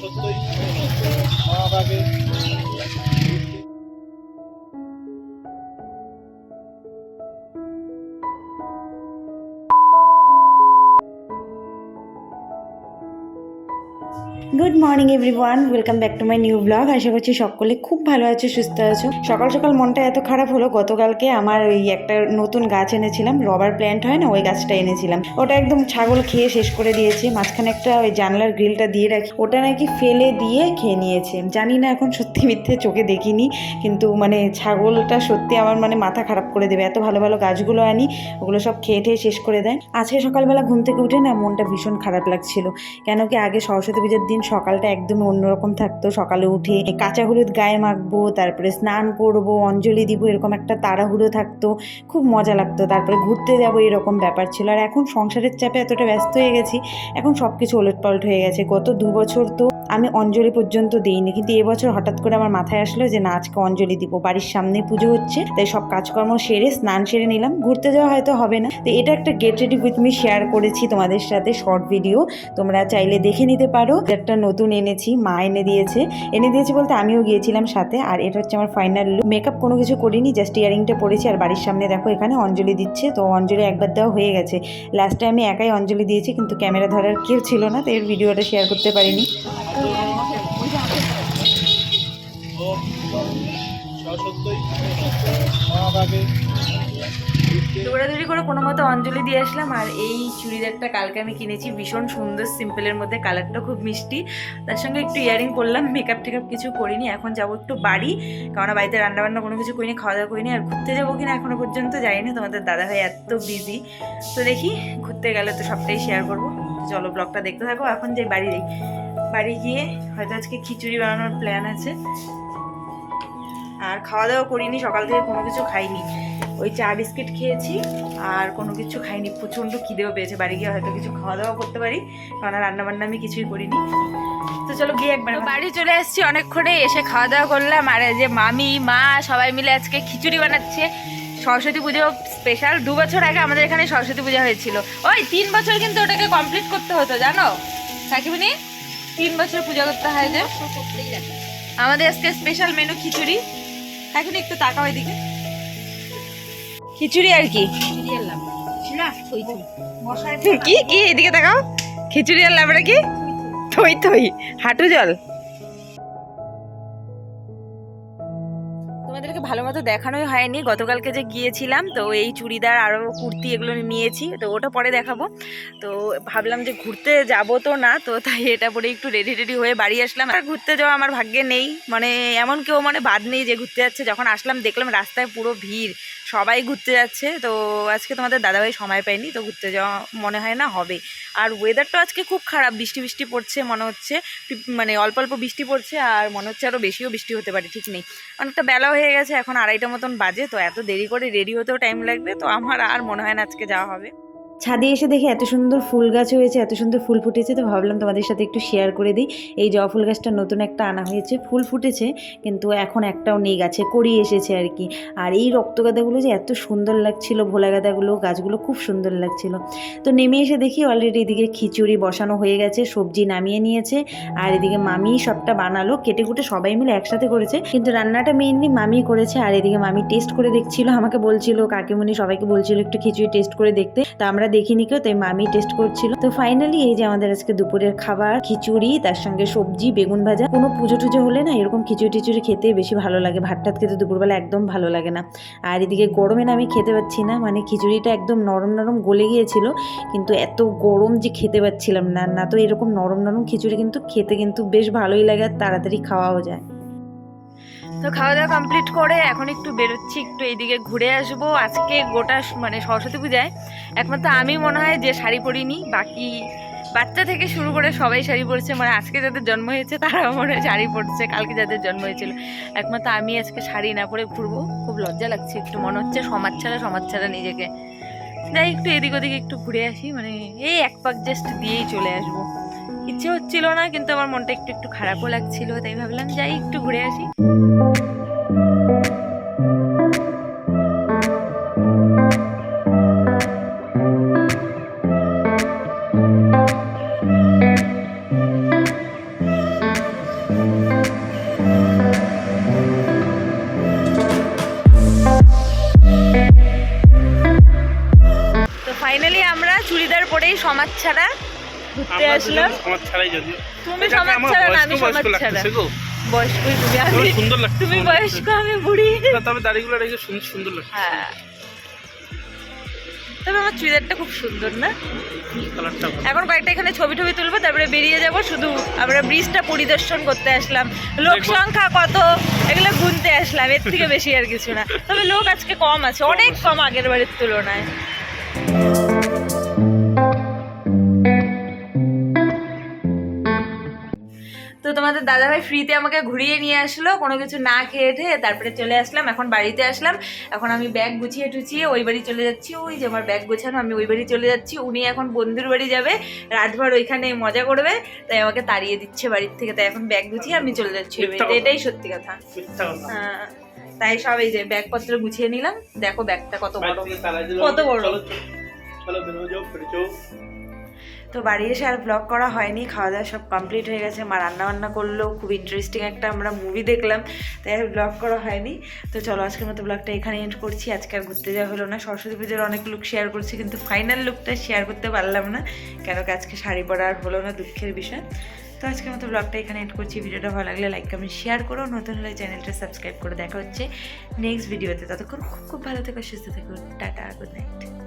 সত্যই মা বাবাকে good morning everyone, welcome back to my new blog. আশা করছি সকলে খুব ভালো আছো, সুস্থ আছো। সকাল সকাল মনটা এত খারাপ হলো, গতকালকে আমার ওই একটা নতুন গাছ এনেছিলাম, রবার প্ল্যান্ট হয় না, ওই গাছটা এনেছিলাম। ওটা একদম ছাগল খেয়ে শেষ করে দিয়েছে। মাঝখানে একটা ওই জানলার গ্রিলটা দিয়ে রাখি, ওটা নাকি ফেলে দিয়ে খেয়ে নিয়েছে। জানি না এখন সত্যি মিথ্যে, চোখে দেখিনি, কিন্তু মানে ছাগলটা সত্যি আমার মানে মাথা খারাপ করে দেবে। এত ভালো ভালো গাছগুলো আনি, ওগুলো সব খেয়ে ঠেয়ে শেষ করে দেয়। আজকে সকালবেলা ঘুম থেকে উঠে না মনটা ভীষণ খারাপ লাগছিল। কেন কি আগে সরস্বতী পুজোর দিন সকালটা একদমই অন্যরকম থাকতো। সকালে উঠে কাঁচা হলুদ গায়ে মাখবো, তারপরে স্নান করব, অঞ্জলি দিব, এরকম একটা তাড়াহুড়ো থাকতো, খুব মজা লাগতো। তারপরে ঘুরতে যাব, এরকম ব্যাপার ছিল। আর এখন সংসারের চাপে এতটা ব্যস্ত হয়ে গেছি, এখন সব কিছু ওলটপালট হয়ে গেছে। গত 2 বছর তো আমি অঞ্জলি পর্যন্ত দিইনি, কিন্তু এবছর হঠাৎ করে আমার মাথায় আসলো যে না, আজকে অঞ্জলি দিব। বাড়ির সামনে পুজো হচ্ছে, তাই সব কাজকর্ম সেরে স্নান সেরে নিলাম। ঘুরতে যাওয়া হয়তো হবে না, তো এটা একটা get ready with me share করেছি তোমাদের সাথে, শর্ট ভিডিও, তোমরা চাইলে দেখে নিতে পারো। একটা নতুন এনেছি, মা এনে দিয়েছে বলতে আমিও গিয়েছিলাম সাথে। আর এটা হচ্ছে আমার ফাইনাল লুক। মেকআপ কোনো কিছু করিনি, জাস্ট ইয়ারিংটা পরেছি। আর বাড়ির সামনে দেখো এখানে অঞ্জলি দিচ্ছে, তো অঞ্জলি একবার দেওয়া হয়ে গেছে। লাস্টে আমি একাই অঞ্জলি দিয়েছি, কিন্তু ক্যামেরা ধরার কেউ ছিল না, তো এর ভিডিওটা শেয়ার করতে পারিনি। সত্যই মা বাবাকে দৌড়াদৌড়ি করে কোনো মতো অঞ্জলি দিয়ে আসলাম। আর এই চুড়িদারটা কালকে আমি কিনেছি, ভীষণ সুন্দর, সিম্পলের মধ্যে, কালারটা খুব মিষ্টি। তার সঙ্গে একটু ইয়ারিং পরলাম, মেকআপ টেকআপ কিছু করিনি। এখন যাবো একটু বাড়ি, কারণ বাড়িতে রান্নাবান্না কোনো কিছু করিনি, খাওয়া দাওয়া করিনি। আর ঘুরতে যাবো কিনা এখনো পর্যন্ত যাইনি, তোমাদের দাদাভাই এত বিজি। তো দেখি, ঘুরতে গেলে তো সবটাই শেয়ার করবো। চলো ব্লগটা দেখতে থাকো। এখন যে বাড়ি গিয়ে হয়তো আজকে খিচুড়ি বানানোর প্ল্যান আছে। আর খাওয়া দাওয়া করিনি, সকাল থেকে কোনো কিছু খাইনি, ওই চা বিস্কিট খেয়েছি আর কোনো কিছু খাইনি। প্রচণ্ড খিদেও পেয়েছে, বাড়ি গিয়ে হয়তো কিছু খাওয়া দাওয়া করতে পারি, কারণ রান্নাবান্না আমি কিছুই করিনি। তো চলো গিয়ে একবার বাড়ি চলে এসেছি অনেকক্ষণে, এসে খাওয়া দাওয়া করলাম। আর যে মামি মা সবাই মিলে আজকে খিচুড়ি বানাচ্ছে, সরস্বতী পুজো স্পেশাল। 2 বছর আগে আমাদের এখানে সরস্বতী পূজা হয়েছিল, ওই 3 বছর কিন্তু ওটাকে কমপ্লিট করতে হতো, জানো সাকিবিনি? 3 বছর পূজা করতে হয় যে। আমাদের আজকে স্পেশাল মেনু খিচুড়ি। এখন একটু তাকাও এদিকে, খিচুড়ি আর কি কি কি এদিকে তাকাও, খিচুড়ি আর লাবড়া কি থই থই হাঁটু জল। তোমাদেরকে ভালো মতো দেখানোই হয়নি, গতকালকে যে গিয়েছিলাম, তো এই চুড়িদার আরও কুর্তি এগুলো নিয়েছি, তো ওটা পরে দেখাবো। তো ভাবলাম যে ঘুরতে যাব তো না, তো তাই এটা পরে একটু রেডি হয়ে বাড়ি আসলাম। আর ঘুরতে যাওয়া আমার ভাগ্যে নেই, মানে এমন কেউ মানে বাদ নেই যে ঘুরতে যাচ্ছে। যখন আসলাম দেখলাম রাস্তায় পুরো ভিড়, সবাই ঘুরতে যাচ্ছে। তো আজকে তোমাদের দাদাভাই সময় পায়নি, তো ঘুরতে যাওয়া মনে হয় না হবে। আর ওয়েদারটা আজকে খুব খারাপ, বৃষ্টি পড়ছে মনে হচ্ছে, মানে অল্প অল্প বৃষ্টি পড়ছে, আর মনে হচ্ছে আরও বেশিও বৃষ্টি হতে পারে, ঠিক নেই। অনেকটা বেলা হয়ে গেছে, এখন 2:30 মতন বাজে, তো এত দেরি করে রেডি হতেও টাইম লাগবে, তো আমার আর মনে হয় না আজকে যাওয়া হবে। ছাদে এসে দেখে এত সুন্দর ফুল গাছ হয়েছে, এত সুন্দর ফুল ফুটেছে, তো ভাবলাম তোমাদের সাথে একটু শেয়ার করে দিই। এই জবা ফুল গাছটা নতুন একটা আনা হয়েছে, ফুল ফুটেছে কিন্তু এখন একটাও নেই গাছে, কড়ি এসেছে আর কি। আর এই রক্তগাঁদাগুলো যে এত সুন্দর লাগছিল, ভোলা গাঁদাগুলো, গাছগুলো খুব সুন্দর লাগছিল। তো নেমে এসে দেখি অলরেডি এদিকে খিচুড়ি বসানো হয়ে গেছে, সবজি নামিয়ে নিয়েছে। আর এদিকে মামি সবটা বানালো, কেটে কুটে সবাই মিলে একসাথে করেছে, কিন্তু রান্নাটা মেইনলি মামি করেছে। আর এদিকে মামি টেস্ট করে দেখছিল, আমাকে বলছিল, কাকিমুনি সবাইকে বলছিল একটু খিচুড়ি টেস্ট করে দেখতে, তা আমরা দেখিনি কেউ, তাই মামি টেস্ট করছিল। তো ফাইনালি এই যে আমাদের আজকে দুপুরের খাবার, খিচুড়ি, তার সঙ্গে সবজি, বেগুন ভাজা। কোনো পুজো টুজো হলে না এরকম খিচুড়ি টিচুড়ি খেতে বেশি ভালো লাগে, ভাত টাত খেতে দুপুরবেলা একদম ভালো লাগে না। আর এদিকে গরমে না আমি খেতে পাচ্ছি না, মানে খিচুড়িটা একদম নরম নরম গলে গিয়েছিল, কিন্তু এত গরম যে খেতে পাচ্ছিলাম না। না তো এরকম নরম নরম খিচুড়ি কিন্তু খেতে কিন্তু বেশ ভালোই লাগে, আর তাড়াতাড়ি খাওয়াও যায়। তো খাওয়া দাওয়া কমপ্লিট করে এখন একটু বেরোচ্ছি, একটু এইদিকে ঘুরে আসবো। আজকে গোটা মানে সরস্বতী পূজায় একমাত্র আমি মনে হয় যে শাড়ি পরিনি, বাকি বাচ্চা থেকে শুরু করে সবাই শাড়ি পরছে, মানে আজকে যাদের জন্ম হয়েছে তারা মনে হয় শাড়ি পরছে, কালকে যাদের জন্ম হয়েছিল। একমাত্র আমি আজকে শাড়ি না পরে ঘুরবো, খুব লজ্জা লাগছে, একটু মনে হচ্ছে সমাজ ছাড়া নিজেকে। যাই একটু এদিক ওদিক একটু ঘুরে আসি, মানে এই এক পাক জাস্ট দিয়েই চলে আসবো। ইচ্ছে হচ্ছিল না, কিন্তু আমার মনটা একটু খারাপও লাগছিল, তাই ভাবলাম যাই একটু ঘুরে আসি। সমাজ ছাড়া ঘুরতে আসলাম। সমাজ ছাড়াই যদিও তুমি সমাজ ছাড়া না, আমি সমাজ ছাড়া। বয়স্কই তুমি, আমি সুন্দর লাগছে। তুমি বয়স্ক, আমি বুড়ি। তবে দাড়িগুলো রেখে সুন্দর লাগছে। হ্যাঁ, তবে আমার চুড়িদারটা খুব সুন্দর না? কালারটা এখন কয়েকটা এখানে ছবি টবি তুলবো, তারপরে বেরিয়ে যাব। শুধু আমরা ব্রিজটা পরিদর্শন করতে আসলাম, লোক সংখ্যা কত এগুলো গুনতে আসলাম, এর থেকে বেশি আর কিছু না। তবে লোক আজকে কম আছে, অনেক কম আগের বারের তুলনায়। তো তোমাদের দাদাভাই ফ্রিতে আমাকে ঘুরিয়ে নিয়ে আসলো, কোনো কিছু না খেয়ে ঠেয়ে। তারপরে চলে আসলাম, এখন বাড়িতে আসলাম। এখন আমি ব্যাগ গুছিয়ে টুছিয়ে ওই বাড়ি চলে যাচ্ছি। ওই যে আমার ব্যাগ গোছানো, আমি ওই বাড়ি চলে যাচ্ছি। উনি এখন বন্ধুর বাড়ি যাবে, রাতভর ওইখানে মজা করবে, তাই আমাকে তাড়িয়ে দিচ্ছে বাড়ির থেকে। তাই এখন ব্যাগ গুছিয়ে আমি চলে যাচ্ছি ওই বাড়িতে, এটাই সত্যি কথা। হ্যাঁ, তাই সব এই যে ব্যাগপত্র গুছিয়ে নিলাম। দেখো ব্যাগটা কত বড়, কত বড়। তো বাড়ি এসে আর ব্লগ করা হয়নি, খাওয়া দাওয়া সব কমপ্লিট হয়ে গেছে। মা রান্না বান্না করলো, খুব ইন্টারেস্টিং একটা আমরা মুভি দেখলাম, তাই আর ব্লগ করা হয়নি। তো চলো আজকের মতো ব্লগটা এখানে এন্ড করছি। আজকে আর ঘুরতে যাওয়া হলো না। সরস্বতী পুজোর অনেক লুক শেয়ার করছি, কিন্তু ফাইনাল লুকটা শেয়ার করতে পারলাম না, কেন কি আজকে শাড়ি পরা আর হলো না, দুঃখের বিষয়। তো আজকের মতো ব্লগটা এখানে এন্ড করছি। ভিডিওটা ভালো লাগলে লাইক কমেন্ট শেয়ার করো, নতুন হলে চ্যানেলটা সাবস্ক্রাইব করে। দেখা হচ্ছে নেক্সট ভিডিওতে। ততক্ষণ খুব খুব ভালো থেকো, সুস্থ থেকো। Tata, good night.